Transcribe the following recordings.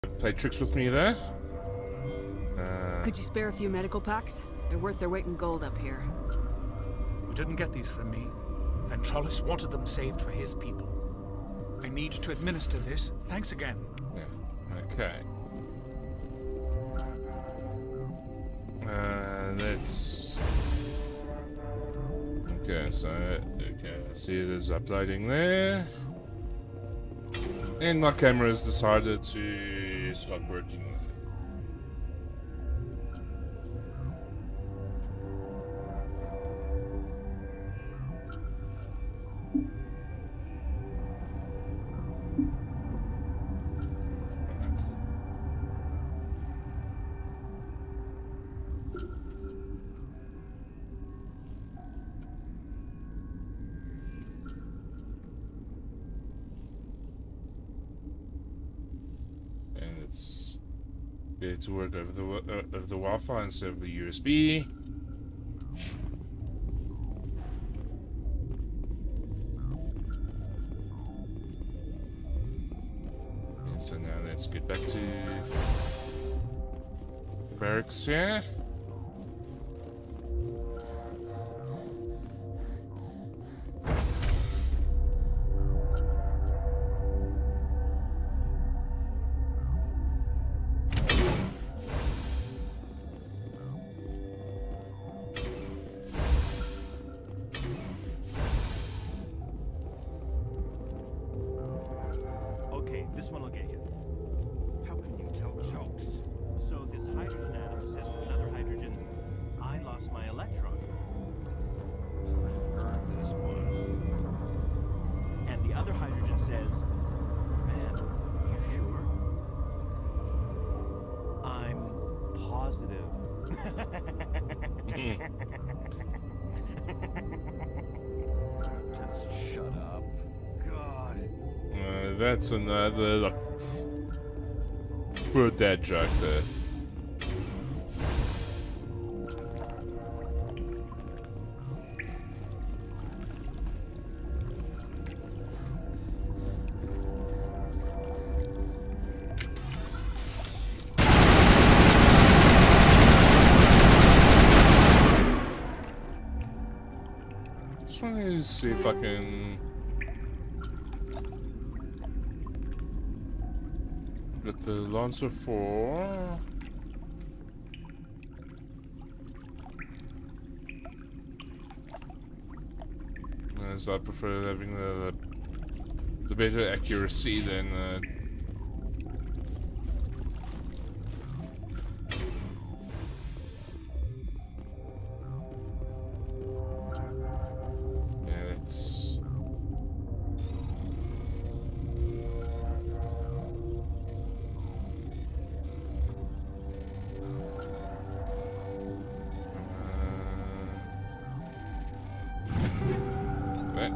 Play tricks with me there. Could you spare a few medical packs? They're worth their weight in gold up here. You didn't get these from me. Ventralis wanted them saved for his people. I need to administer this. Thanks again. Yeah. Okay. Let's... Okay, so... Okay, see it is uploading there. And my camera has decided to stop working. And it's good to work over the Wi-Fi instead of the USB. And so now let's get back to the barracks here. This one will get you. How can you tell jokes? So this hydrogen atom says to another hydrogen, I lost my electron. I've heard this one. And the other hydrogen says, man, are you sure? I'm positive. Just shut up. God. That's another poor dad joke there. Just want to see if I can get the Lancer 4. As I prefer having the better accuracy than yeah, it's that.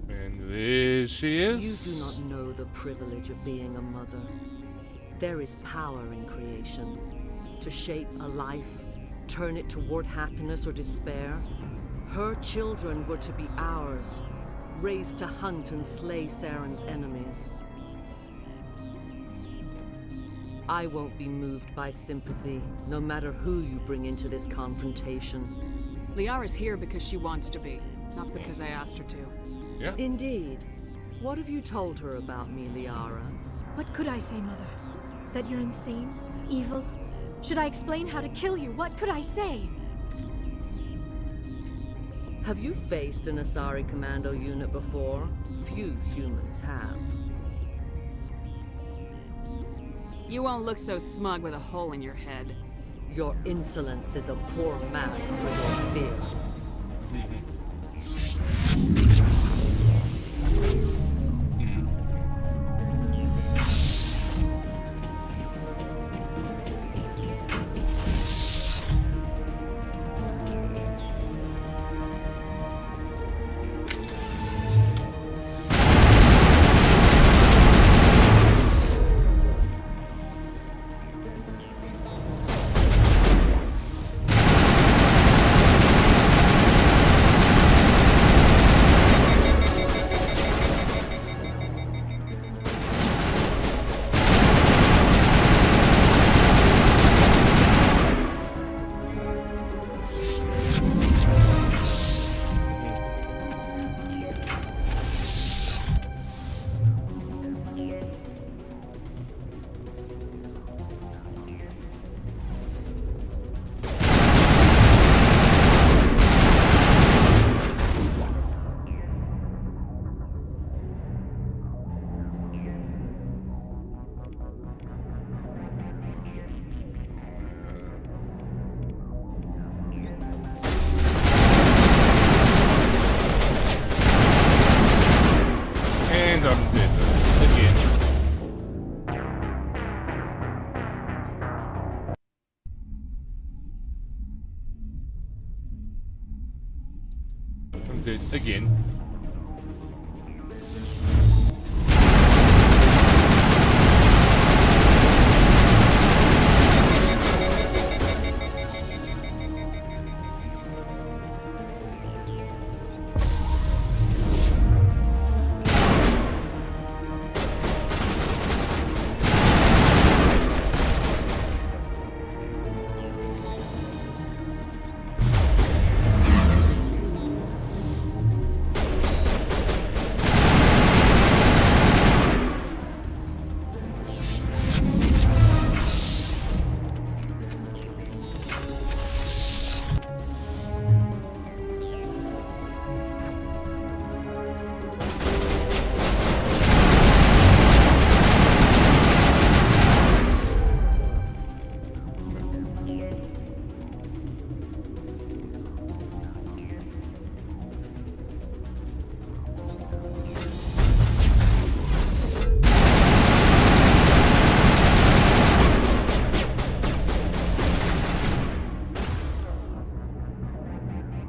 And there she is. You do not know the privilege of being a mother. There is power in creation. To shape a life, turn it toward happiness or despair. Her children were to be ours, raised to hunt and slay Saren's enemies. I won't be moved by sympathy, no matter who you bring into this confrontation. Liara's here because she wants to be, not because I asked her to. Yeah. Indeed. What have you told her about me, Liara? What could I say, Mother? That you're insane? Evil? Should I explain how to kill you? What could I say? Have you faced an Asari commando unit before? Few humans have. You won't look so smug with a hole in your head. Your insolence is a poor mask for your fear. I'm dead again.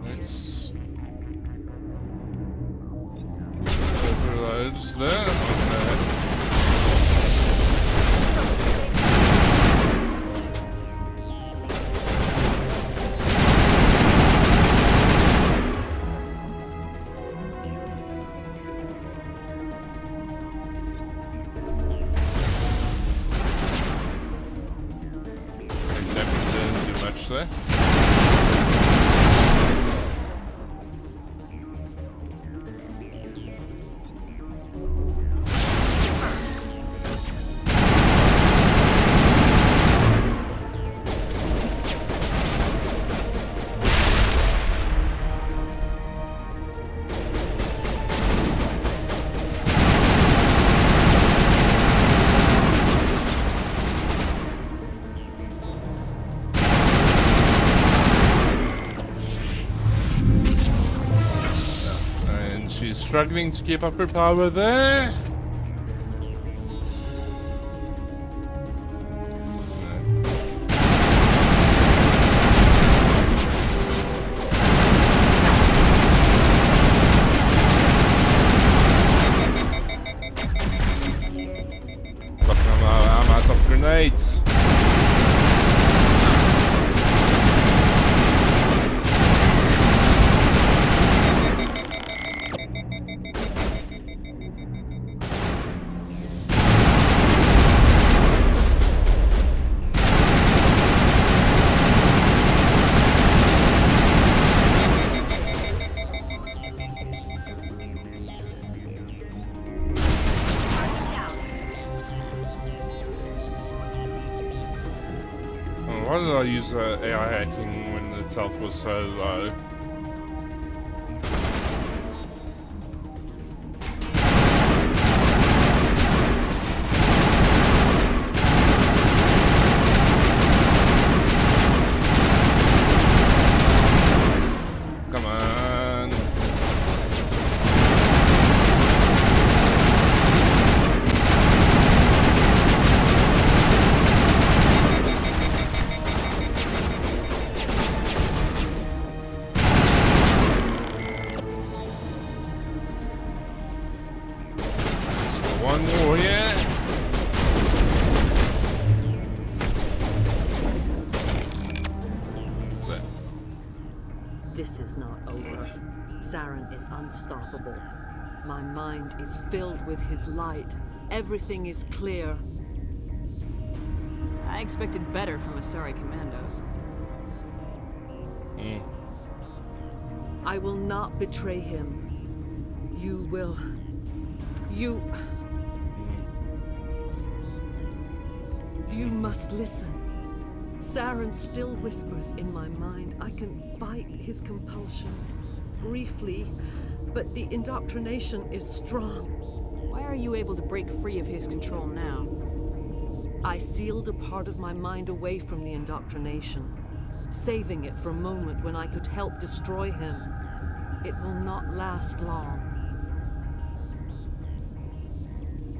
Let's overloads there. Didn't do much there. She's struggling to keep up her power there. Fuck, I'm out of grenades. Why did I use AI hacking when the health was so low? Come on. One more, yeah. There. This is not over. Saren is unstoppable. My mind is filled with his light. Everything is clear. I expected better from Asari commandos. I will not betray him. You will. You must listen. Saren still whispers in my mind. I can fight his compulsions briefly, but the indoctrination is strong. Why are you able to break free of his control now? I sealed a part of my mind away from the indoctrination, saving it for a moment when I could help destroy him. It will not last long.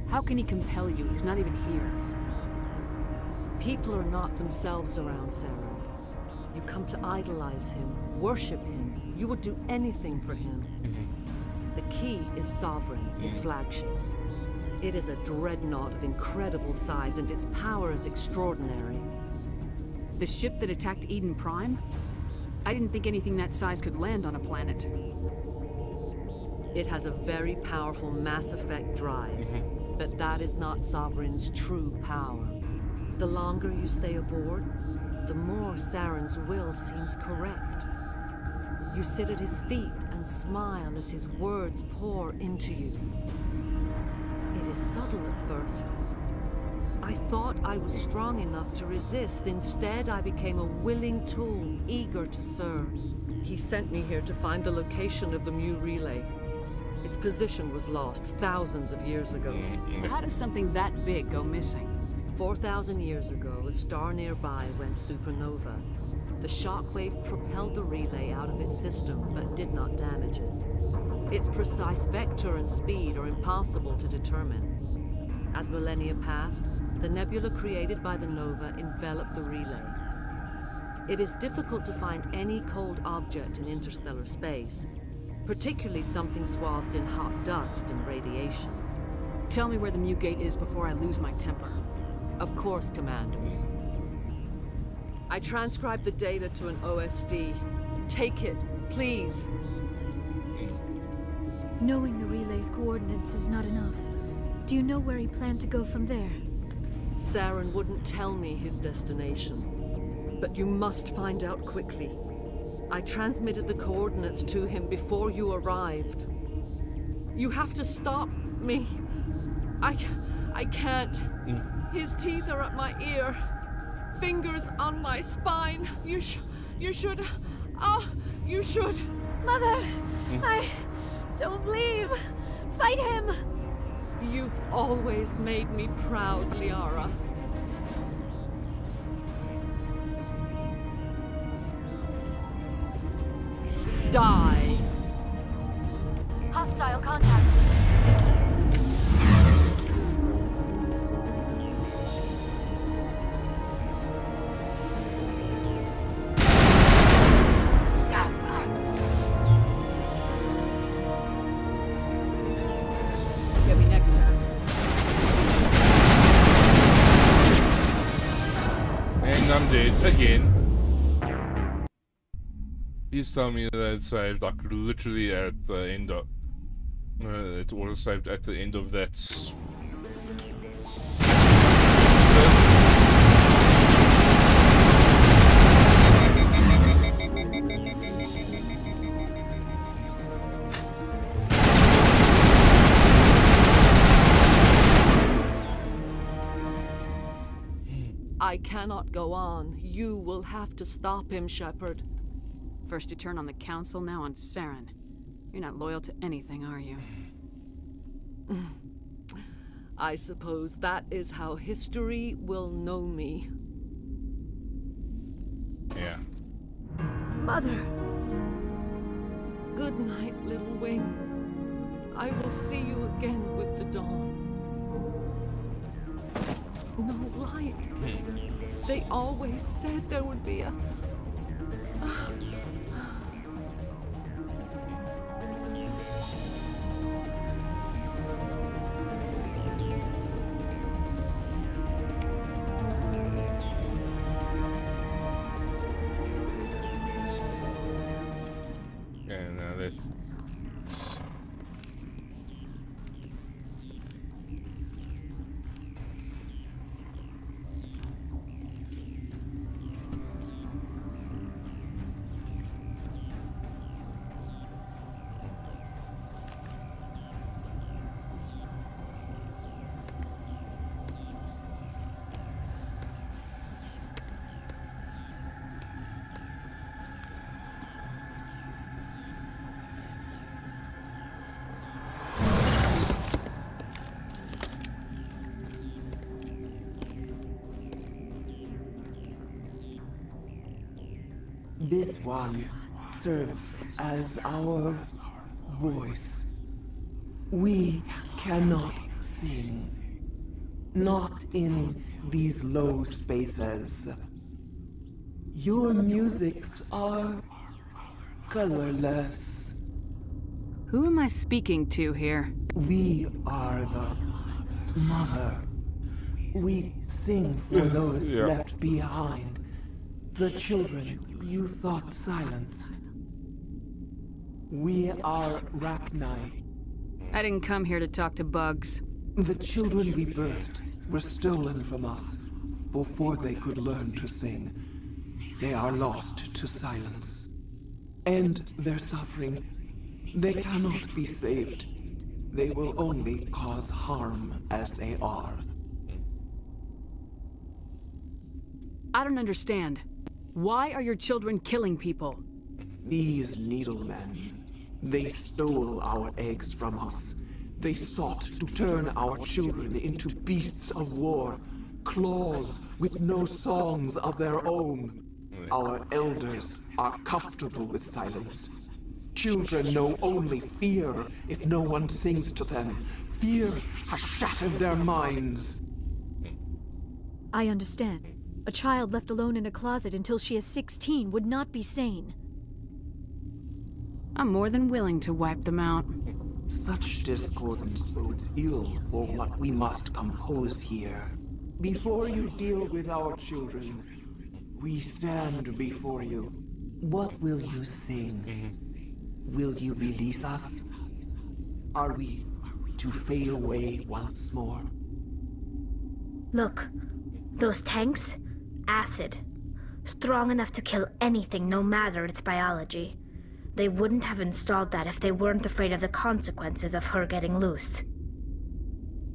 How can he compel you? He's not even here. People are not themselves around Saren. You come to idolize him, worship him, You would do anything for him. The key is Sovereign, his flagship. It is a dreadnought of incredible size, and its power is extraordinary. The ship that attacked Eden Prime? I didn't think anything that size could land on a planet. It has a very powerful mass effect drive, but that is not Sovereign's true power. The longer you stay aboard, the more Saren's will seems correct. You sit at his feet and smile as his words pour into you. It is subtle at first. I thought I was strong enough to resist. Instead, I became a willing tool, eager to serve. He sent me here to find the location of the Mu relay. Its position was lost thousands of years ago. How does something that big go missing? 4,000 years ago, a star nearby went supernova. The shockwave propelled the relay out of its system, but did not damage it. Its precise vector and speed are impossible to determine. As millennia passed, the nebula created by the nova enveloped the relay. It is difficult to find any cold object in interstellar space, particularly something swathed in hot dust and radiation. Tell me where the Mu Gate is before I lose my temper. Of course, Commander. I transcribed the data to an OSD. Take it, please. Knowing the relay's coordinates is not enough. Do you know where he planned to go from there? Saren wouldn't tell me his destination. But you must find out quickly. I transmitted the coordinates to him before you arrived. You have to stop me. I can't. His teeth are at my ear. Fingers on my spine. You should. Oh, you should. Mother! Don't leave! Fight him! You've always made me proud, Liara. Die! Hostile contact. Get me next time. And I'm dead again. Please tell me that it saved like literally at the end of it auto saved at the end of that. I cannot go on. You will have to stop him, Shepard. First you turn on the Council, now on Saren. You're not loyal to anything, are you? I suppose that is how history will know me. Yeah. Mother! Good night, little wing. I will see you again with the dawn. No light. They always said there would be a... And now this. This one serves as our voice. We cannot sing. Not in these low spaces. Your musics are colorless. Who am I speaking to here? We are the mother. We sing for those Yeah. left behind. The children you thought silenced. We are Rachni. I didn't come here to talk to bugs. The children we birthed were stolen from us before they could learn to sing. They are lost to silence. End their suffering. They cannot be saved. They will only cause harm as they are. I don't understand. Why are your children killing people? These needlemen, they stole our eggs from us. They sought to turn our children into beasts of war, claws with no songs of their own. Our elders are comfortable with silence. Children know only fear if no one sings to them. Fear has shattered their minds. I understand. A child left alone in a closet until she is 16 would not be sane. I'm more than willing to wipe them out. Such discordance bodes ill for what we must compose here. Before you deal with our children, we stand before you. What will you sing? Will you release us? Are we to fade away once more? Look, those tanks? Acid. Strong enough to kill anything, no matter its biology. They wouldn't have installed that if they weren't afraid of the consequences of her getting loose.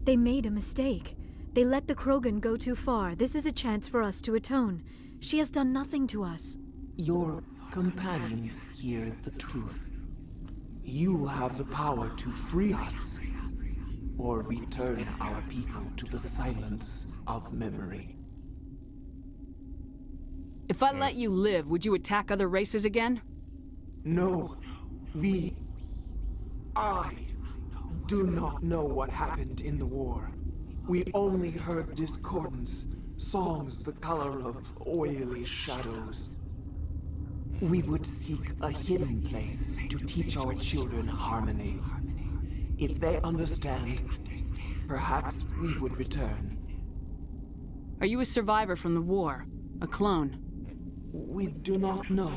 They made a mistake. They let the Krogan go too far. This is a chance for us to atone. She has done nothing to us. Your companions hear the truth. You have the power to free us, or return our people to the silence of memory. If I let you live, would you attack other races again? No, I do not know what happened in the war. We only heard discordance, songs the color of oily shadows. We would seek a hidden place to teach our children harmony. If they understand, perhaps we would return. Are you a survivor from the war? A clone? We do not know.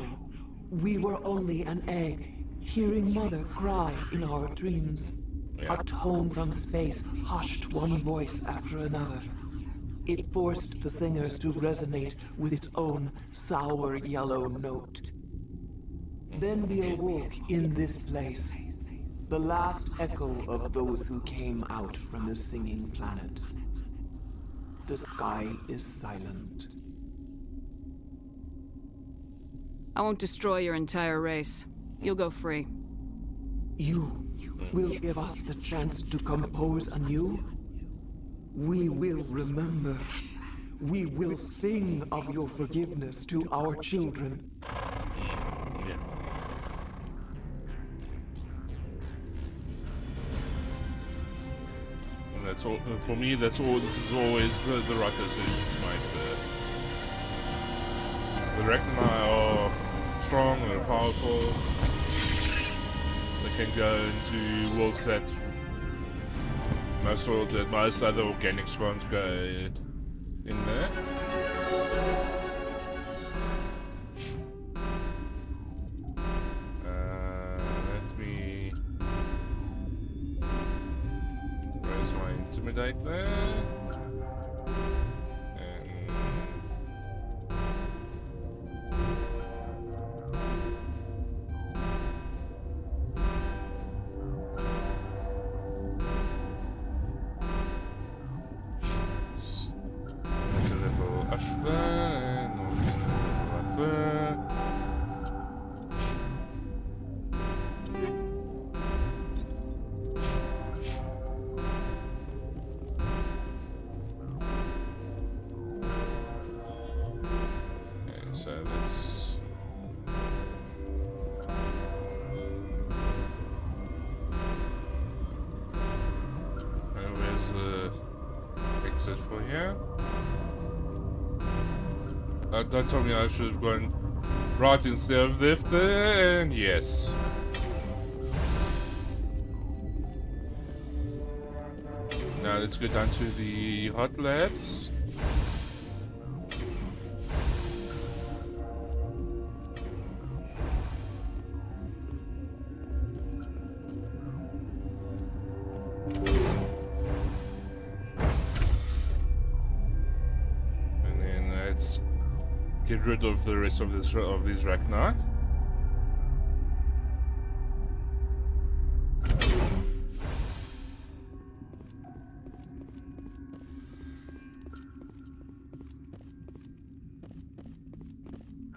We were only an egg, hearing Mother cry in our dreams. A tone from space hushed one voice after another. It forced the singers to resonate with its own sour yellow note. Then we awoke in this place, the last echo of those who came out from the singing planet. The sky is silent. I won't destroy your entire race. You'll go free. You will give us the chance to compose anew? We will remember. We will sing of your forgiveness to our children. And that's all for me. That's all. This is always the right decision to make. The Rachni are strong and powerful. They can go into worlds that most other organics won't go in there. Let me raise my intimidate there. So let's where's the exit for here? Don't tell me I should go and Right instead of left there, and yes. Now let's go down to the hot labs. And then let's get rid of the rest of this these Ragnar.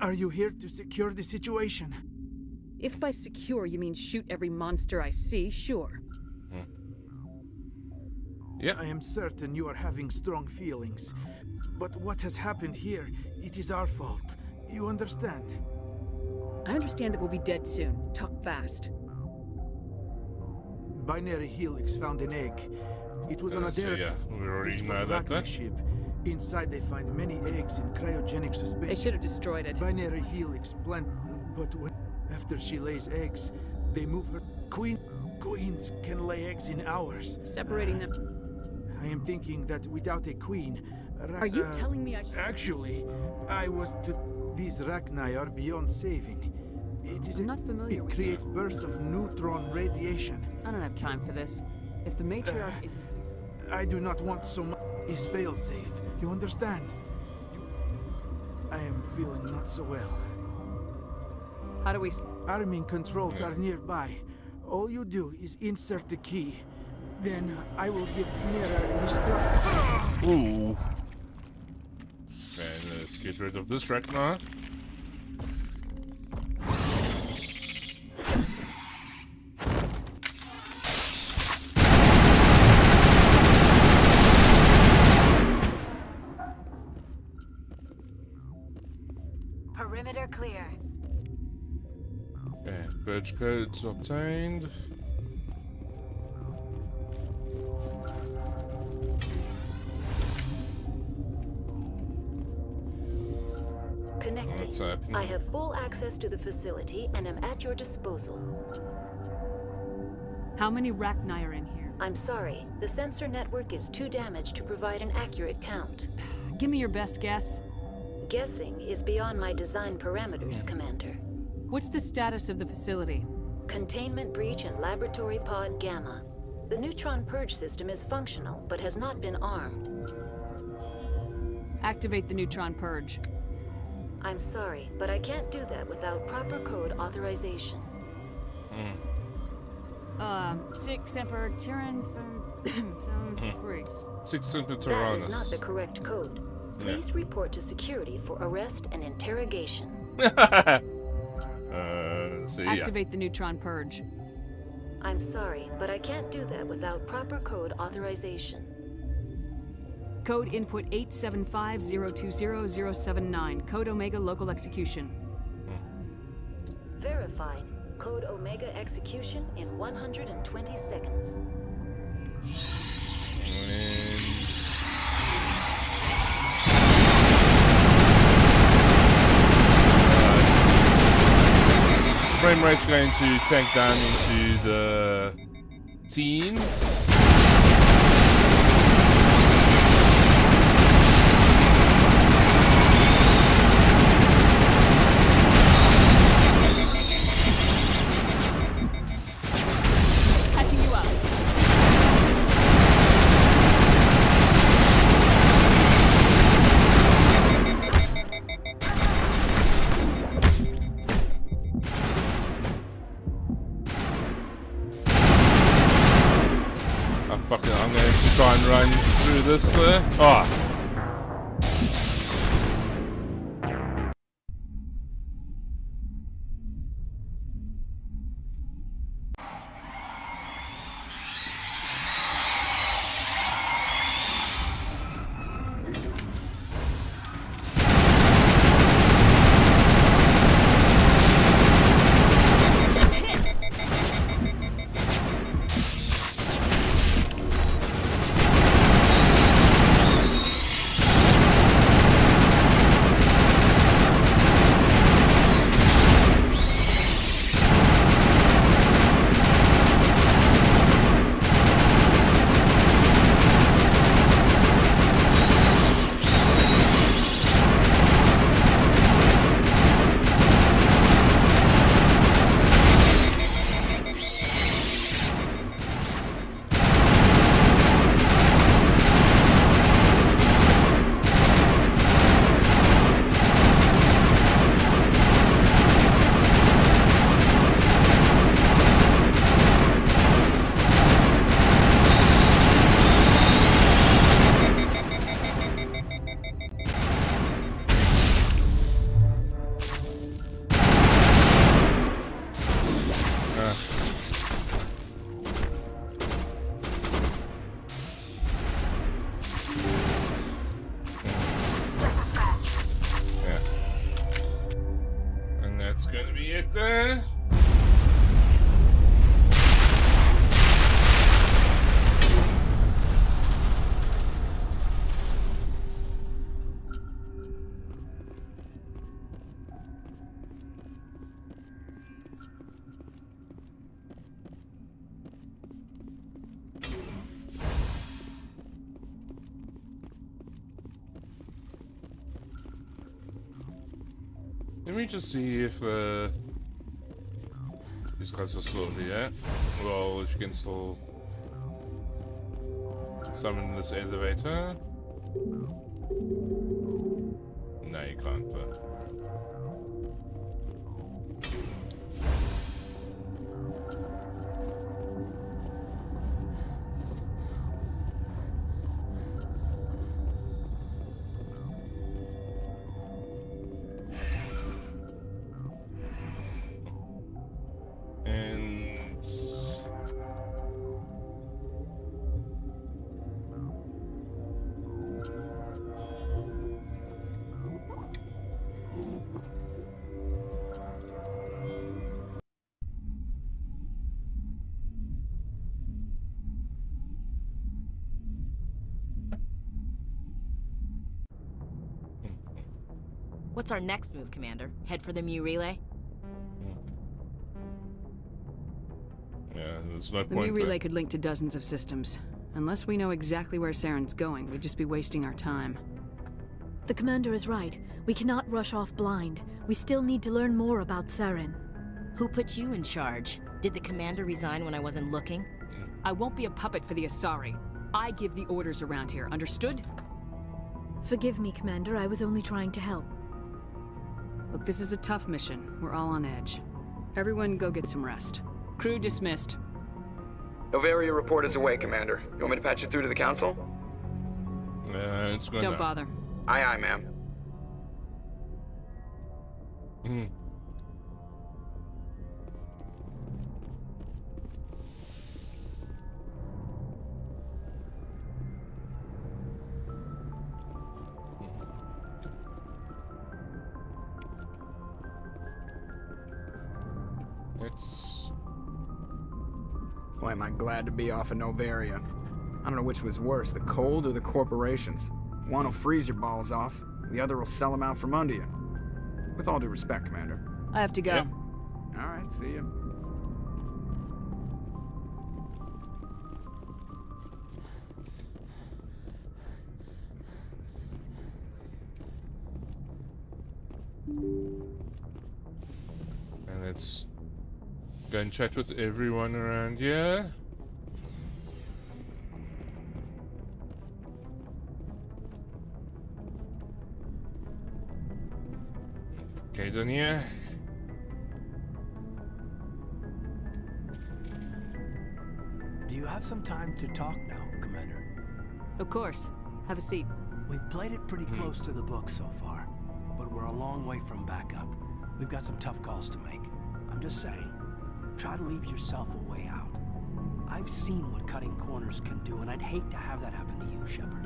Are you here to secure the situation? If by secure you mean shoot every monster I see, sure. Yeah. I am certain you are having strong feelings. But what has happened here, it is our fault. You understand? I understand that we'll be dead soon. Talk fast. Binary Helix found an egg. It was on a So derelict. yeah, we already This was know about Ragnar that. ship. Inside they find many eggs in cryogenic They suspension. should have destroyed it. Binary Helix plant, but after she lays eggs, they move her. Queens can lay eggs in hours. Separating them. I am thinking that without a queen, Are you telling me I should... Actually, I was to. These Rachni are beyond saving. It is. I'm not familiar with It creates burst of neutron radiation. I don't have time for this. If the matriarch isn't... I do not want so much. Is fail-safe. You understand? I am feeling not so well. How do we... Arming controls are nearby. All you do is insert the key. Then I will give Mira destruct. Ooh. And let's get rid of this Ragnar. Perimeter clear. Okay, badge codes obtained. Connecting. What's happening? I have full access to the facility and am at your disposal. How many Rachni are in here? I'm sorry, the sensor network is too damaged to provide an accurate count. Give me your best guess. Guessing is beyond my design parameters, Commander. What's the status of the facility? Containment breach in Laboratory Pod Gamma. The neutron purge system is functional, but has not been armed. Activate the neutron purge. I'm sorry, but I can't do that without proper code authorization. 6 Emperor Tyrann from free. 6 Emperor That is not Tyrannus. the correct code. Please report to security for arrest and interrogation. So yeah. Activate the neutron purge. I'm sorry, but I can't do that without proper code authorization. Code input 875020079. Code Omega local execution. Verified. Code Omega execution in 120 seconds. Frame rate's going to tank down into the teens. Patching you up. Oh, fuck it, I'm going to try and run through this. Oh. that's gonna be it there. Let me just see if these guys are still here. Well, if you can still summon this elevator. No, you can't. What's our next move, Commander? Head for the Mu relay? Yeah, there's no The point. Mu relay could link to dozens of systems. Unless we know exactly where Saren's going, we'd just be wasting our time. The commander is right. We cannot rush off blind. We still need to learn more about Saren. Who put you in charge? Did the commander resign when I wasn't looking? I won't be a puppet for the Asari. I give the orders around here, understood? Forgive me, Commander. I was only trying to help. Look, this is a tough mission. We're all on edge. Everyone go get some rest. Crew dismissed. Novaria report is away, Commander. You want me to patch it through to the Council? It's gonna... Don't bother. Aye, aye, ma'am. Boy, am I glad to be off of Novaria. I don't know which was worse, the cold or the corporations. One will freeze your balls off, the other will sell them out from under you. With all due respect, Commander. I have to go. Yep. All right, see you. And let's go and chat with everyone around here. Okay, done here. Do you have some time to talk now, Commander? Of course. Have a seat. We've played it pretty close to the book so far, but we're a long way from backup. We've got some tough calls to make. I'm just saying, try to leave yourself a way out. I've seen what cutting corners can do, and I'd hate to have that happen to you, Shepard.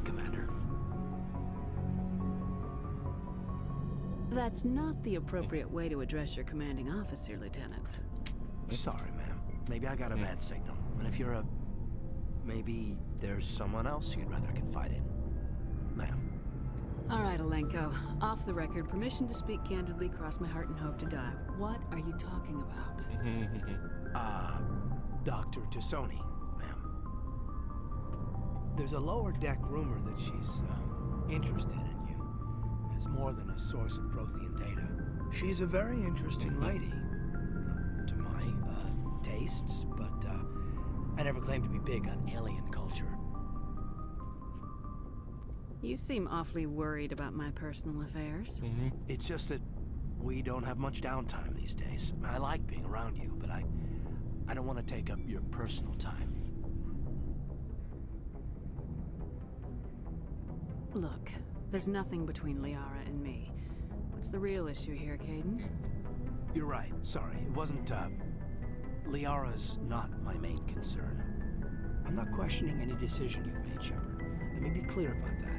Commander. That's not the appropriate way to address your commanding officer, Lieutenant. Sorry, ma'am. Maybe I got a bad signal. And if you're a... maybe there's someone else you'd rather confide in. Ma'am. All right, Alenko. Off the record, permission to speak candidly, cross my heart and hope to die. What are you talking about? Dr. Tassoni, ma'am. There's a lower deck rumor that she's, interested in you as more than a source of Prothean data. She's a very interesting lady. To my, tastes, but, I never claimed to be big on alien culture. You seem awfully worried about my personal affairs. It's just that we don't have much downtime these days. I like being around you, but I don't want to take up your personal time. Look, there's nothing between Liara and me. What's the real issue here, Caden? You're right. Sorry. It wasn't, Liara's not my main concern. I'm not questioning any decision you've made, Shepard. Let me be clear about that.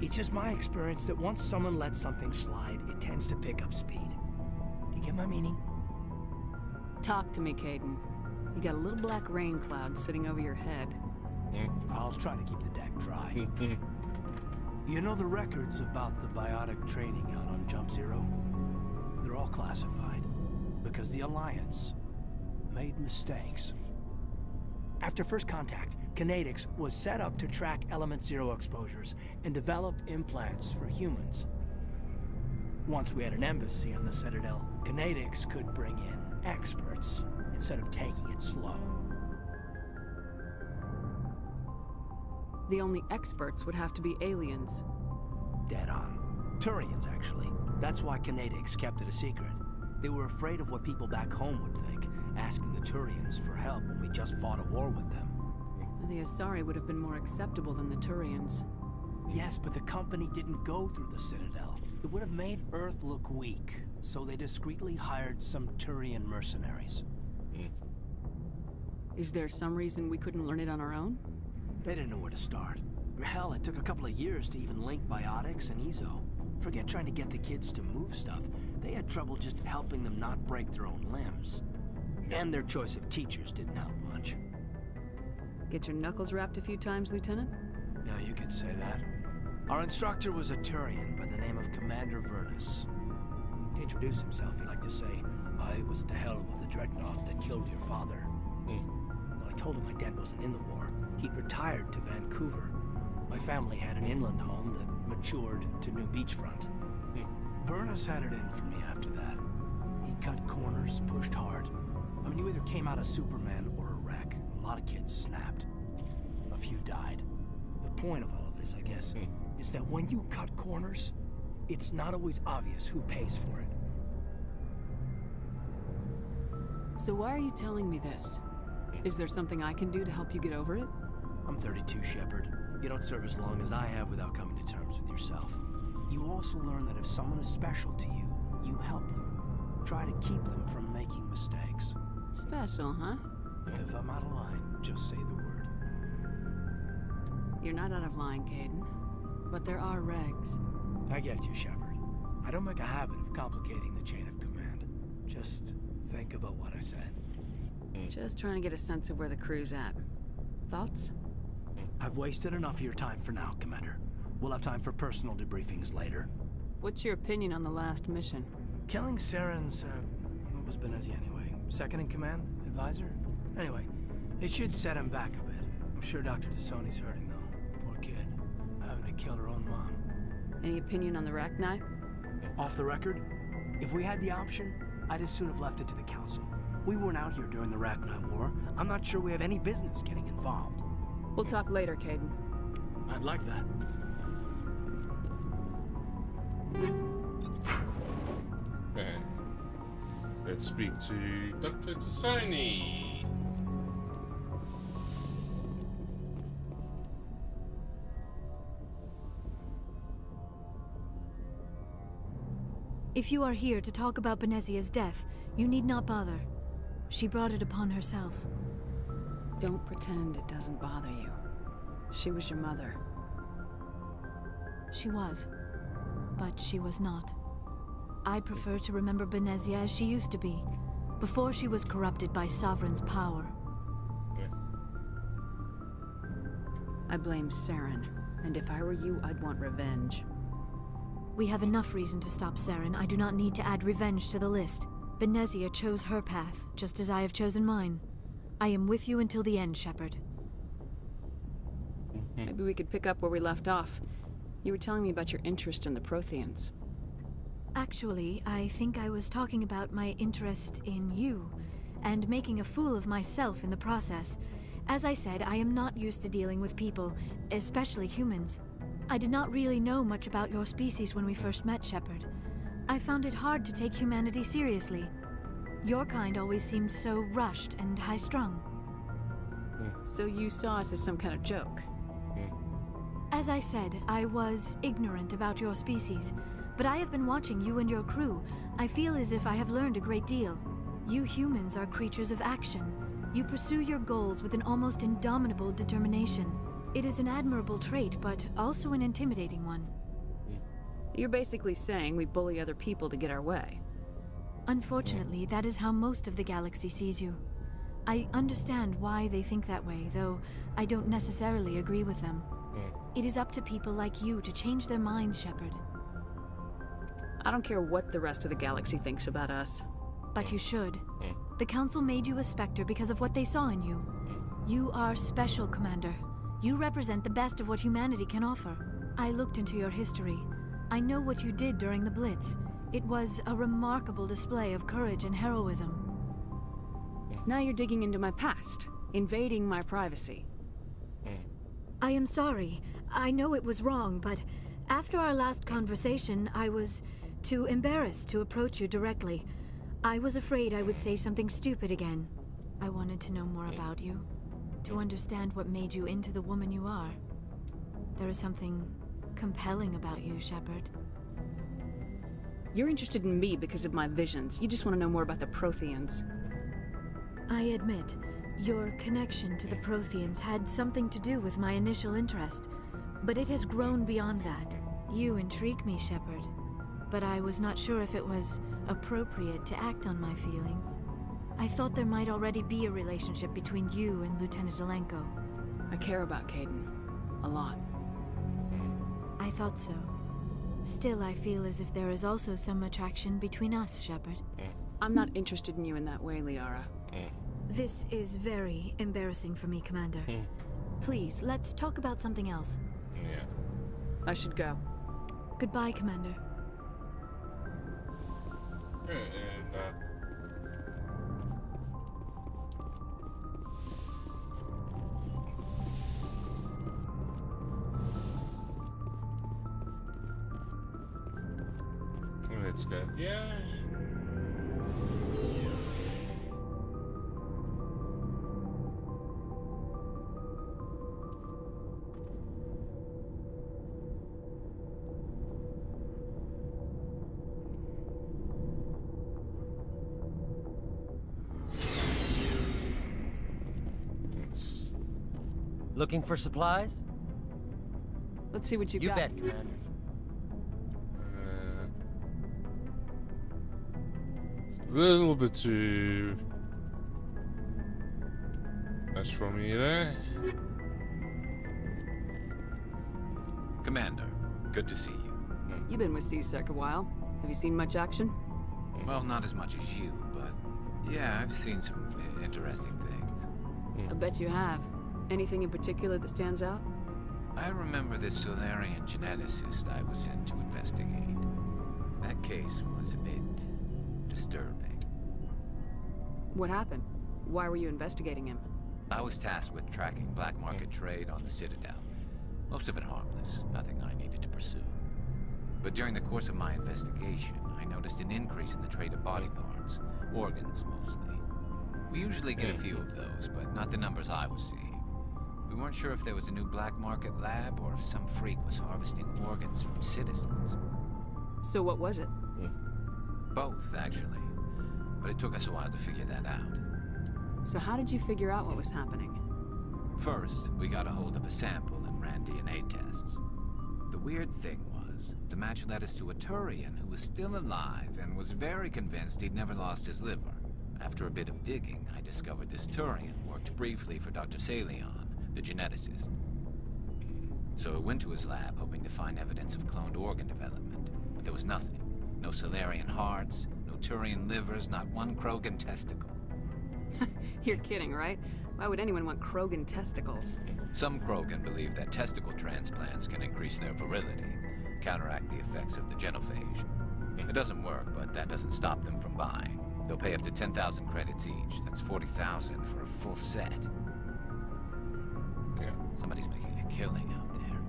It's just my experience that once someone lets something slide, it tends to pick up speed. You get my meaning? Talk to me, Caden. You got a little black rain cloud sitting over your head. I'll try to keep the deck dry. You know the records about the biotic training out on Jump Zero? They're all classified because the Alliance made mistakes. After first contact, Kinetics was set up to track Element Zero exposures and develop implants for humans. Once we had an embassy on the Citadel, Kinetics could bring in experts instead of taking it slow. The only experts would have to be aliens. Dead on. Turians, actually. That's why Kinetics kept it a secret. They were afraid of what people back home would think, asking the Turians for help when we just fought a war with them. The Asari would have been more acceptable than the Turians. Yes, but the company didn't go through the Citadel. It would have made Earth look weak, so they discreetly hired some Turian mercenaries. Is there some reason we couldn't learn it on our own? They didn't know where to start. Hell, it took a couple of years to even link biotics and Ezo. Forget trying to get the kids to move stuff. They had trouble just helping them not break their own limbs. And their choice of teachers didn't help much. Get your knuckles rapped a few times, Lieutenant? Yeah, you could say that. Our instructor was a Turian by the name of Commander Vernus. To introduce himself, he liked to say, I was at the helm of the dreadnought that killed your father. Well, I told him my dad wasn't in the war. He'd retired to Vancouver. My family had an inland home that matured to new beachfront. Vernus had it in for me after that. He cut corners, pushed hard. I mean, you either came out a Superman or a wreck. A lot of kids snapped. A few died. The point of all of this, I guess, is that when you cut corners, it's not always obvious who pays for it. So why are you telling me this? Is there something I can do to help you get over it? I'm 32, Shepard. You don't serve as long as I have without coming to terms with yourself. You also learn that if someone is special to you, you help them. Try to keep them from making mistakes. Special, huh? If I'm out of line, just say the word. You're not out of line, Caden. But there are regs. I get you, Shepard. I don't make a habit of complicating the chain of command. Just think about what I said. Just trying to get a sense of where the crew's at. Thoughts? I've wasted enough of your time for now, Commander. We'll have time for personal debriefings later. What's your opinion on the last mission? Killing Saren's, what was Benezi anyway? Second in command? Advisor? Anyway, it should set him back a bit. I'm sure Dr. Tassoni's hurting, though. Poor kid. Having to kill her own mom. Any opinion on the Rachni? Off the record, if we had the option, I'd as soon have left it to the Council. We weren't out here during the Rachni War. I'm not sure we have any business getting involved. We'll talk later, Caden. I'd like that. Okay. Let's speak to Dr. Tassoni. If you are here to talk about Benezia's death, you need not bother. She brought it upon herself. Don't pretend it doesn't bother you. She was your mother. She was. But she was not. I prefer to remember Benezia as she used to be, before she was corrupted by Sovereign's power. I blame Saren, and if I were you, I'd want revenge. We have enough reason to stop Saren. I do not need to add revenge to the list. Benezia chose her path, just as I have chosen mine. I am with you until the end, Shepard. Maybe we could pick up where we left off. You were telling me about your interest in the Protheans. Actually, I think I was talking about my interest in you, and making a fool of myself in the process. As I said, I am not used to dealing with people, especially humans. I did not really know much about your species when we first met, Shepard. I found it hard to take humanity seriously. Your kind always seemed so rushed and high-strung. So you saw us as some kind of joke? As I said, I was ignorant about your species, but I have been watching you and your crew. I feel as if I have learned a great deal. You humans are creatures of action. You pursue your goals with an almost indomitable determination. It is an admirable trait, but also an intimidating one. You're basically saying we bully other people to get our way. Unfortunately, that is how most of the galaxy sees you. I understand why they think that way, though I don't necessarily agree with them. It is up to people like you to change their minds, Shepard. I don't care what the rest of the galaxy thinks about us. But you should. The Council made you a Spectre because of what they saw in you. You are special, Commander. You represent the best of what humanity can offer. I looked into your history. I know what you did during the Blitz. It was a remarkable display of courage and heroism. Now you're digging into my past, invading my privacy. I am sorry. I know it was wrong, but after our last conversation, I was too embarrassed to approach you directly. I was afraid I would say something stupid again. I wanted to know more about you, to understand what made you into the woman you are. There is something compelling about you, Shepard. You're interested in me because of my visions. You just want to know more about the Protheans. I admit, your connection to the Protheans had something to do with my initial interest, but it has grown beyond that. You intrigue me, Shepard, but I was not sure if it was appropriate to act on my feelings. I thought there might already be a relationship between you and Lieutenant Alenko. I care about Kaidan. A lot. I thought so. Still, I feel as if there is also some attraction between us, Shepard. I'm not interested in you in that way, Liara. This is very embarrassing for me, Commander. Please, let's talk about something else. Yeah. I should go. Goodbye, Commander. Let's go. Yeah. Looking for supplies? Let's see what you got. You bet, Commander. A little bit too much for me there. Commander, good to see you. You've been with CSEC a while. Have you seen much action? Well, not as much as you, but yeah, I've seen some interesting things. I bet you have. Anything in particular that stands out? I remember this Solarian geneticist I was sent to investigate. That case was a bit disturbing. What happened? Why were you investigating him? I was tasked with tracking black market trade on the Citadel. Most of it harmless, nothing I needed to pursue. But during the course of my investigation, I noticed an increase in the trade of body parts, organs mostly. We usually get a few of those, but not the numbers I was seeing. We weren't sure if there was a new black market lab or if some freak was harvesting organs from citizens. So what was it? Both, actually. But it took us a while to figure that out. So how did you figure out what was happening? First, we got a hold of a sample and ran DNA tests. The weird thing was, the match led us to a Turian who was still alive and was very convinced he'd never lost his liver. After a bit of digging, I discovered this Turian worked briefly for Dr. Salion, the geneticist. So I went to his lab hoping to find evidence of cloned organ development, but there was nothing. No Solarian hearts, no Turian livers, not one Krogan testicle. You're kidding, right? Why would anyone want Krogan testicles? Some Krogan believe that testicle transplants can increase their virility, counteract the effects of the genophage. It doesn't work, but that doesn't stop them from buying. They'll pay up to 10,000 credits each. That's 40,000 for a full set. Yeah. Somebody's making a killing out there.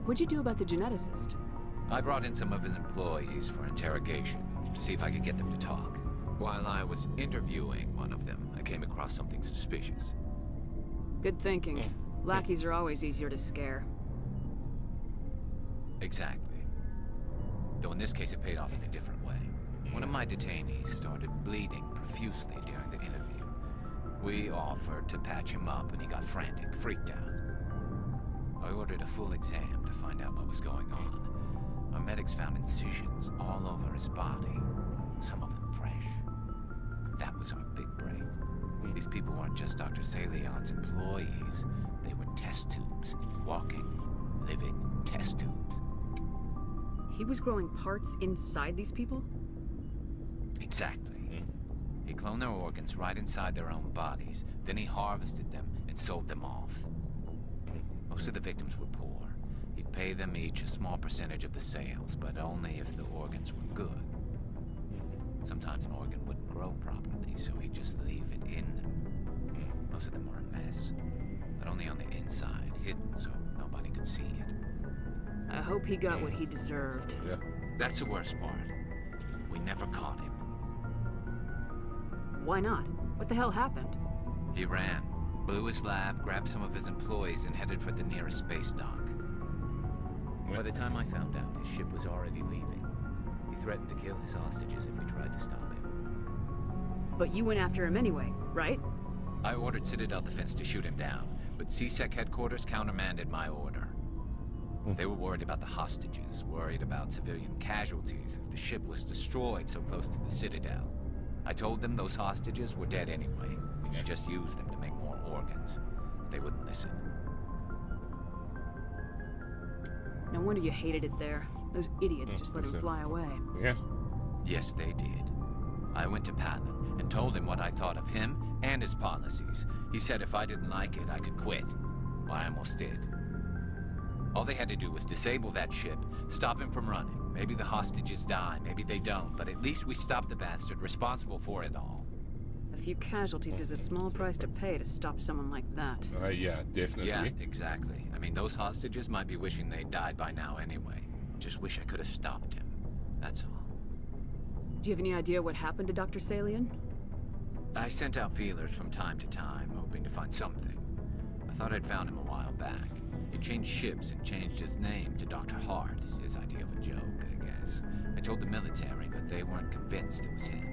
What'd you do about the geneticist? I brought in some of his employees for interrogation to see if I could get them to talk. While I was interviewing one of them, I came across something suspicious. Good thinking. Lackeys are always easier to scare. Exactly. Though in this case it paid off in a different way. One of my detainees started bleeding profusely during the interview. We offered to patch him up and he got frantic, freaked out. I ordered a full exam to find out what was going on. Our medics found incisions all over his body, some of them fresh. was our big break. These people weren't just Dr. Salion's employees. They were test tubes. Walking, living test tubes. He was growing parts inside these people? Exactly. He cloned their organs right inside their own bodies. Then he harvested them and sold them off. Most of the victims were poor. He'd pay them each a small percentage of the sales, but only if the organs were good. Sometimes an organ wouldn't grow properly, so he'd just leave it in them. Most of them were a mess, but only on the inside, hidden so nobody could see it. I hope he got what he deserved. Yeah. That's the worst part. We never caught him. Why not? What the hell happened? He ran, blew his lab, grabbed some of his employees, and headed for the nearest space dock. By the time I found out, his ship was already leaving. He threatened to kill his hostages if we tried to stop him. But you went after him anyway, right? I ordered Citadel Defense to shoot him down, but CSEC headquarters countermanded my order. They were worried about the hostages, worried about civilian casualties if the ship was destroyed so close to the Citadel. I told them those hostages were dead anyway, and just used them to make more organs. But they wouldn't listen. No wonder you hated it there. Those idiots just let him fly away. Yeah. Yes, they did. I went to Palin and told him what I thought of him and his policies. He said if I didn't like it, I could quit. Well, I almost did. All they had to do was disable that ship, stop him from running. Maybe the hostages die, maybe they don't, but at least we stopped the bastard responsible for it all. A few casualties is a small price to pay to stop someone like that. Yeah, definitely. Yeah, exactly. I mean, those hostages might be wishing they died by now anyway. Just wish I could have stopped him. That's all. Do you have any idea what happened to Dr. Salion? I sent out feelers from time to time, hoping to find something. I thought I'd found him a while back. He changed ships and changed his name to Dr. Hart, his idea of a joke, I guess. I told the military, but they weren't convinced it was him.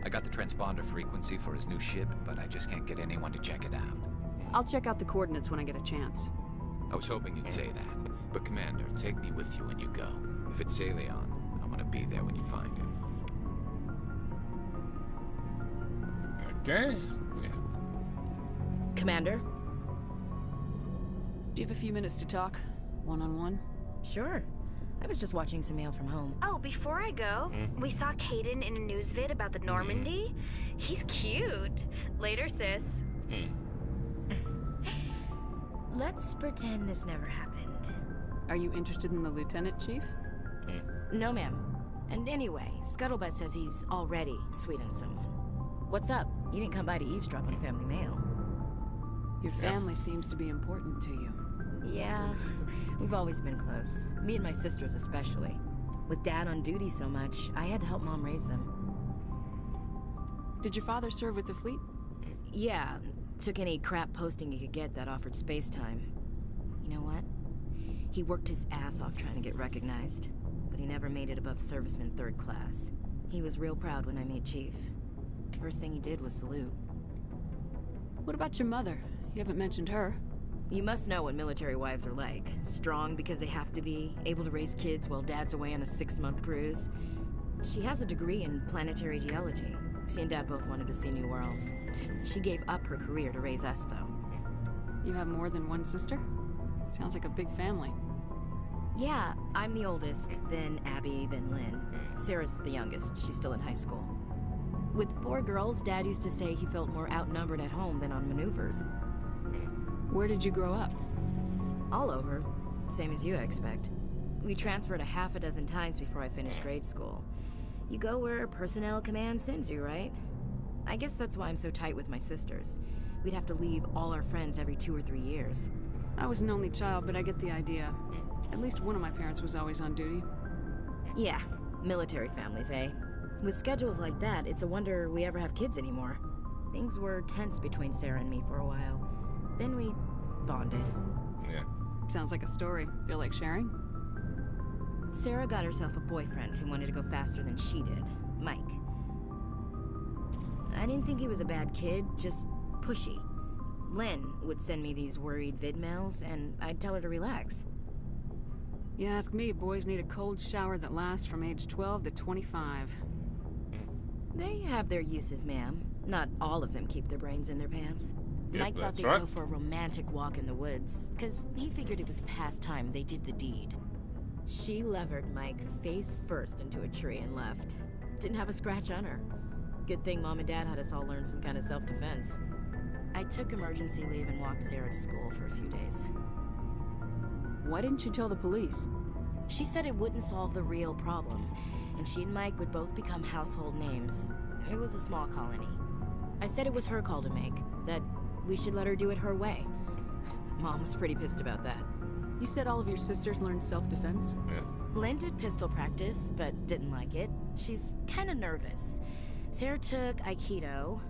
I got the transponder frequency for his new ship, but I just can't get anyone to check it out. I'll check out the coordinates when I get a chance. I was hoping you'd say that. But Commander, take me with you when you go. If it's Salion, I want to be there when you find him. Okay. Yeah. Commander? Do you have a few minutes to talk? One-on-one? Sure. I was just watching some mail from home. Oh, before I go, we saw Caden in a news vid about the Normandy. He's cute. Later, sis. Let's pretend this never happened. Are you interested in the Lieutenant, Chief? No, ma'am. And anyway, Scuttlebutt says he's already sweet on someone. What's up? You didn't come by to eavesdrop on family mail. Your family seems to be important to you. Yeah, we've always been close. Me and my sisters especially. With Dad on duty so much, I had to help Mom raise them. Did your father serve with the fleet? Yeah, took any crap posting he could get that offered space time. You know what? He worked his ass off trying to get recognized, but he never made it above serviceman 3rd class. He was real proud when I made chief. First thing he did was salute. What about your mother? You haven't mentioned her. You must know what military wives are like. Strong because they have to be, able to raise kids while Dad's away on a 6-month cruise. She has a degree in planetary geology. She and Dad both wanted to see new worlds. She gave up her career to raise us, though. You have more than one sister? Sounds like a big family. Yeah, I'm the oldest, then Abby, then Lynn. Sarah's the youngest. She's still in high school. With 4 girls, Dad used to say he felt more outnumbered at home than on maneuvers. Where did you grow up? All over. Same as you, I expect. We transferred a half a dozen times before I finished grade school. You go where personnel command sends you, right? I guess that's why I'm so tight with my sisters. We'd have to leave all our friends every 2 or 3 years. I was an only child, but I get the idea. At least one of my parents was always on duty. Yeah, military families, eh? With schedules like that, it's a wonder we ever have kids anymore. Things were tense between Sarah and me for a while. Then we bonded. Yeah. Sounds like a story. Feel like sharing? Sarah got herself a boyfriend who wanted to go faster than she did, Mike. I didn't think he was a bad kid, just pushy. Lynn would send me these worried vid mails, and I'd tell her to relax. You ask me, boys need a cold shower that lasts from age 12 to 25. They have their uses, ma'am. Not all of them keep their brains in their pants. Yep, Mike thought that's they'd right. go for a romantic walk in the woods, because he figured it was past time they did the deed. She levered Mike face first into a tree and left. Didn't have a scratch on her. Good thing Mom and Dad had us all learn some kind of self-defense. I took emergency leave and walked Sarah to school for a few days. Why didn't you tell the police? She said it wouldn't solve the real problem, and she and Mike would both become household names. It was a small colony. I said it was her call to make, that we should let her do it her way. Mom was pretty pissed about that. You said all of your sisters learned self-defense? Yeah. Lynn did pistol practice, but didn't like it. She's kind of nervous. Sarah took Aikido.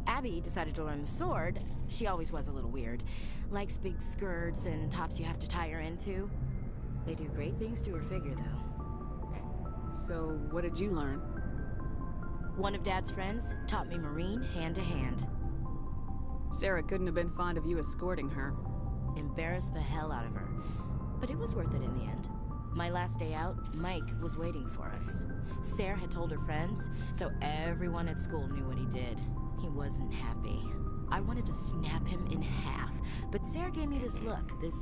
Abby decided to learn the sword. She always was a little weird. Likes big skirts and tops you have to tie her into. They do great things to her figure, though. So, what did you learn? One of Dad's friends taught me Marine hand-to-hand. Sarah couldn't have been fond of you escorting her. Embarrassed the hell out of her. But it was worth it in the end. My last day out, Mike was waiting for us. Sarah had told her friends, so everyone at school knew what he did. He wasn't happy. I wanted to snap him in half, but Sarah gave me this look, this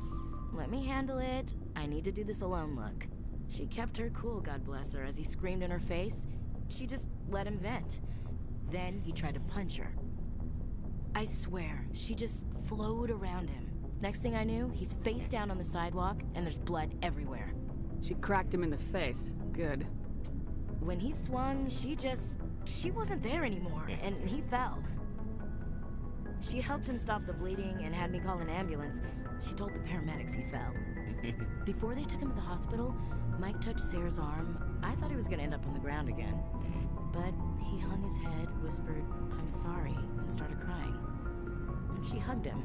let me handle it, I need to do this alone look. She kept her cool, God bless her, as he screamed in her face. She just let him vent. Then he tried to punch her. I swear, she just flowed around him. Next thing I knew, he's face down on the sidewalk, and there's blood everywhere. She cracked him in the face. Good. When he swung, she wasn't there anymore, and he fell. She helped him stop the bleeding and had me call an ambulance. She told the paramedics he fell. Before they took him to the hospital, Mike touched Sarah's arm. I thought he was gonna end up on the ground again. But he hung his head, whispered, "I'm sorry," and started crying. And she hugged him.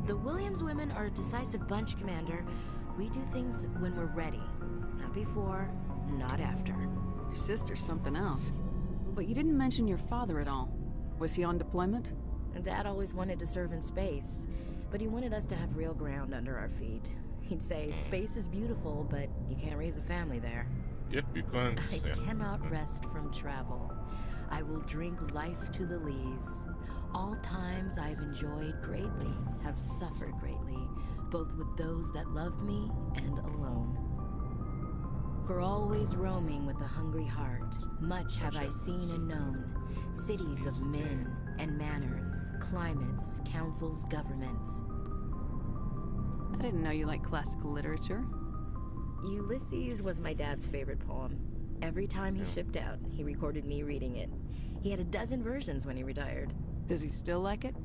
The Williams women are a decisive bunch, Commander. We do things when we're ready. Not before, not after. Your sister's something else. But you didn't mention your father at all. Was he on deployment? Dad always wanted to serve in space, but he wanted us to have real ground under our feet. He'd say, space is beautiful, but you can't raise a family there. Yep, you can't. I cannot rest from travel. I will drink life to the lees. All times I've enjoyed greatly, have suffered greatly, both with those that loved me and alone. For always roaming with a hungry heart, much have I seen and known, cities of men and manners, climates, councils, governments. I didn't know you liked classical literature. Ulysses was my dad's favorite poem. Every time he shipped out, he recorded me reading it. He had a dozen versions when he retired. Does he still like it?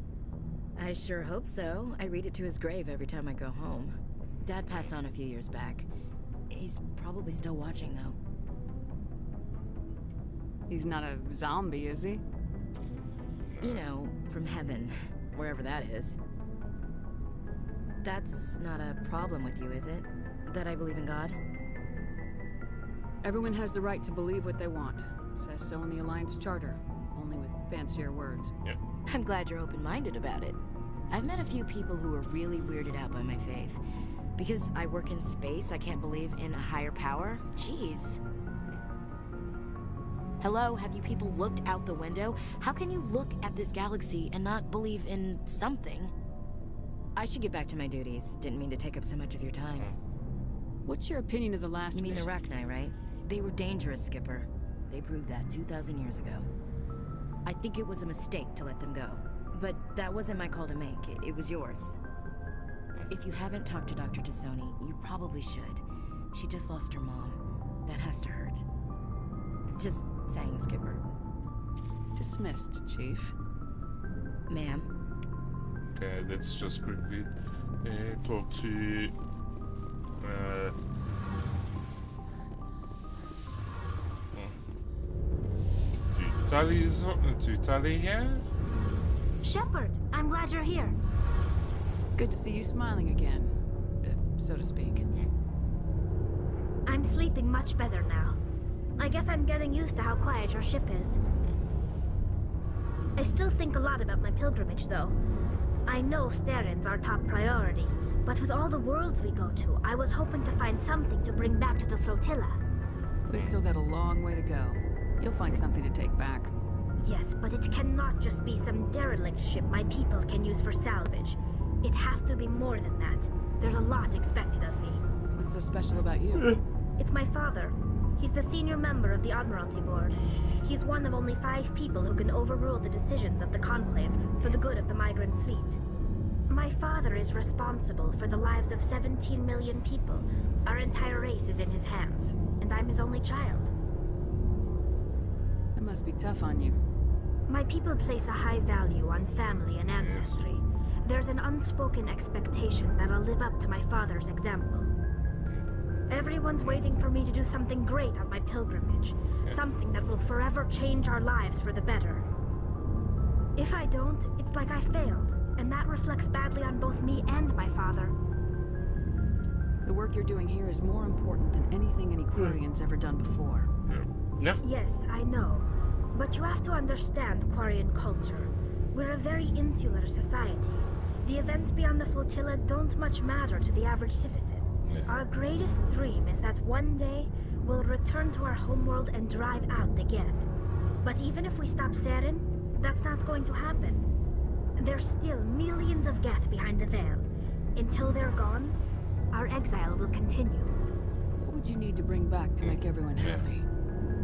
I sure hope so. I read it to his grave every time I go home. Dad passed on a few years back. He's probably still watching, though. He's not a zombie, is he? You know, from heaven, wherever that is. That's not a problem with you, is it? That I believe in God? Everyone has the right to believe what they want. Says so in the Alliance Charter, only with fancier words. Yeah. I'm glad you're open-minded about it. I've met a few people who are really weirded out by my faith. Because I work in space, I can't believe in a higher power? Jeez. Hello, have you people looked out the window? How can you look at this galaxy and not believe in something? I should get back to my duties. Didn't mean to take up so much of your time. What's your opinion of the last You mean the mission? Rachni, right? They were dangerous, Skipper. They proved that 2,000 years ago. I think it was a mistake to let them go. But that wasn't my call to make. It was yours. If you haven't talked to Dr. Tassoni, you probably should. She just lost her mom. That has to hurt. Just saying, Skipper. Dismissed, Chief. Ma'am. Okay, let's just quickly talk to Talia. Shepard, I'm glad you're here. Good to see you smiling again, so to speak. I'm sleeping much better now. I guess I'm getting used to how quiet your ship is. I still think a lot about my pilgrimage, though. I know Steren's our top priority, but with all the worlds we go to, I was hoping to find something to bring back to the flotilla. We've still got a long way to go. You'll find something to take back. Yes, but it cannot just be some derelict ship my people can use for salvage. It has to be more than that. There's a lot expected of me. What's so special about you? It's my father. He's the senior member of the Admiralty Board. He's one of only 5 people who can overrule the decisions of the Conclave for the good of the migrant fleet. My father is responsible for the lives of 17 million people. Our entire race is in his hands, and I'm his only child. That must be tough on you. My people place a high value on family and ancestry. There's an unspoken expectation that I'll live up to my father's example. Everyone's waiting for me to do something great on my pilgrimage. Something that will forever change our lives for the better. If I don't, it's like I failed, and that reflects badly on both me and my father. The work you're doing here is more important than anything any Quarian's ever done before. Yeah. Yes, I know. But you have to understand Quarian culture. We're a very insular society. The events beyond the flotilla don't much matter to the average citizen. Our greatest dream is that one day we'll return to our homeworld and drive out the Geth. But even if we stop Saren, that's not going to happen. There's still millions of Geth behind the veil. Until they're gone, our exile will continue. What would you need to bring back to make everyone happy?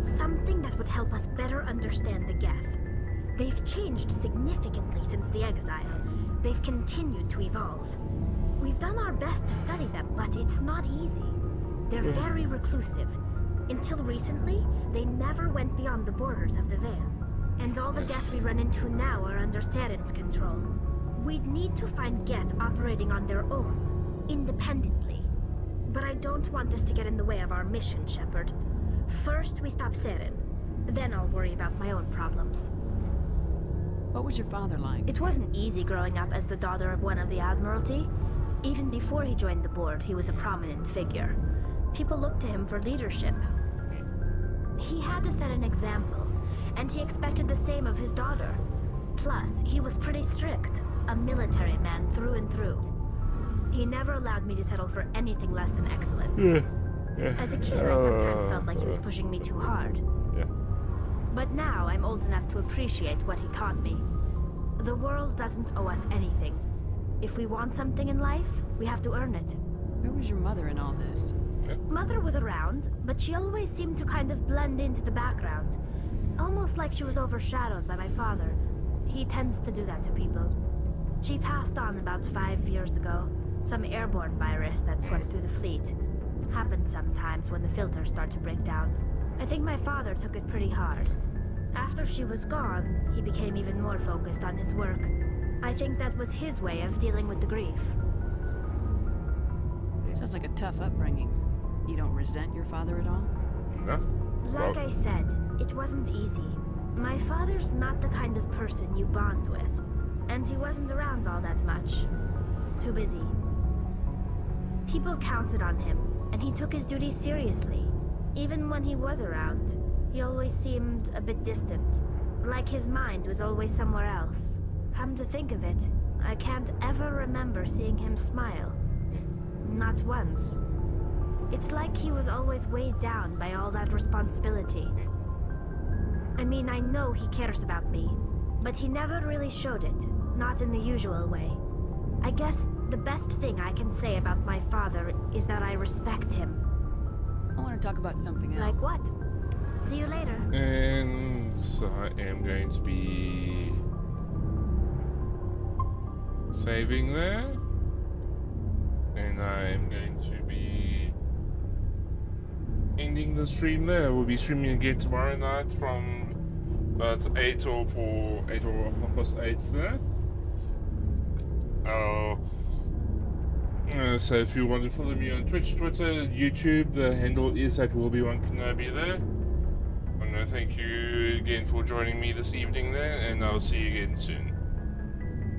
Something that would help us better understand the Geth. They've changed significantly since the exile. They've continued to evolve. We've done our best to study them, but it's not easy. They're very reclusive. Until recently, they never went beyond the borders of the Veil. And all the Geth we run into now are under Saren's control. We'd need to find Geth operating on their own, independently. But I don't want this to get in the way of our mission, Shepard. First, we stop Saren. Then I'll worry about my own problems. What was your father like? It wasn't easy growing up as the daughter of one of the Admiralty. Even before he joined the board, he was a prominent figure. People looked to him for leadership. He had to set an example, and he expected the same of his daughter. Plus, he was pretty strict, a military man through and through. He never allowed me to settle for anything less than excellence. As a kid, I sometimes felt like he was pushing me too hard. But now I'm old enough to appreciate what he taught me. The world doesn't owe us anything. If we want something in life, we have to earn it. Where was your mother in all this? Mother was around, but she always seemed to kind of blend into the background. Almost like she was overshadowed by my father. He tends to do that to people. She passed on about 5 years ago. Some airborne virus that swept through the fleet. Happens sometimes when the filters start to break down. I think my father took it pretty hard. After she was gone, he became even more focused on his work. I think that was his way of dealing with the grief. Sounds like a tough upbringing. You don't resent your father at all? No. Like I said, it wasn't easy. My father's not the kind of person you bond with. And he wasn't around all that much. Too busy. People counted on him, and he took his duties seriously. Even when he was around, he always seemed a bit distant. Like his mind was always somewhere else. Come to think of it, I can't ever remember seeing him smile. Not once. It's like he was always weighed down by all that responsibility. I mean, I know he cares about me, but he never really showed it, not in the usual way. I guess the best thing I can say about my father is that I respect him. I want to talk about something else. Like what? See you later. And I am going to be saving there. And I am going to be ending the stream there. We'll be streaming again tomorrow night from about 8 or 8 there. So if you want to follow me on Twitch, Twitter, YouTube, the handle is at WillBe1Kenobi there. And thank you again for joining me this evening there, and I'll see you again soon.